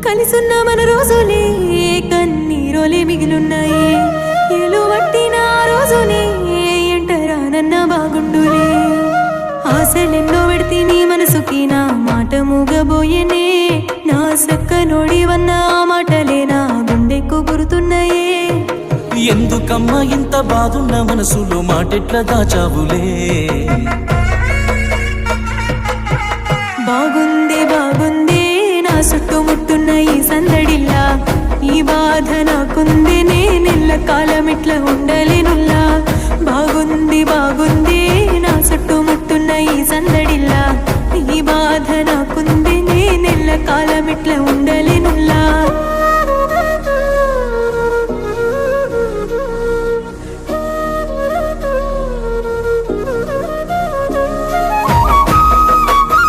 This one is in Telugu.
కలిసున్న మన రోజులే కన్నీరోలే మిగిలున్నాయి. ఎలువట్టిన రోజునే ఎంటరానన్న బాగుండులే. ఆశలెన్నో పెడితే నీ మనసుకి నా మాట మూగబోయేనే. నా సక్క నోడివన్న ఆ మాటలే నా గుండెకు గురుతున్నాయే. ఎందుకమ్మా ఇంత బాధున్న మనసులో మాటెట్లా దాచావులే. బాగుంది బాగుంది నా చుట్టుముట్టున్న ఈ సందడిల్లా. ఈ బాధ నాకుంది నేనెల్ల కాలం ఇట్లా ఉండలేనుల్లా. బాగుంది బాగుంది నా చుట్టుముట్టున్న ఈ సందడి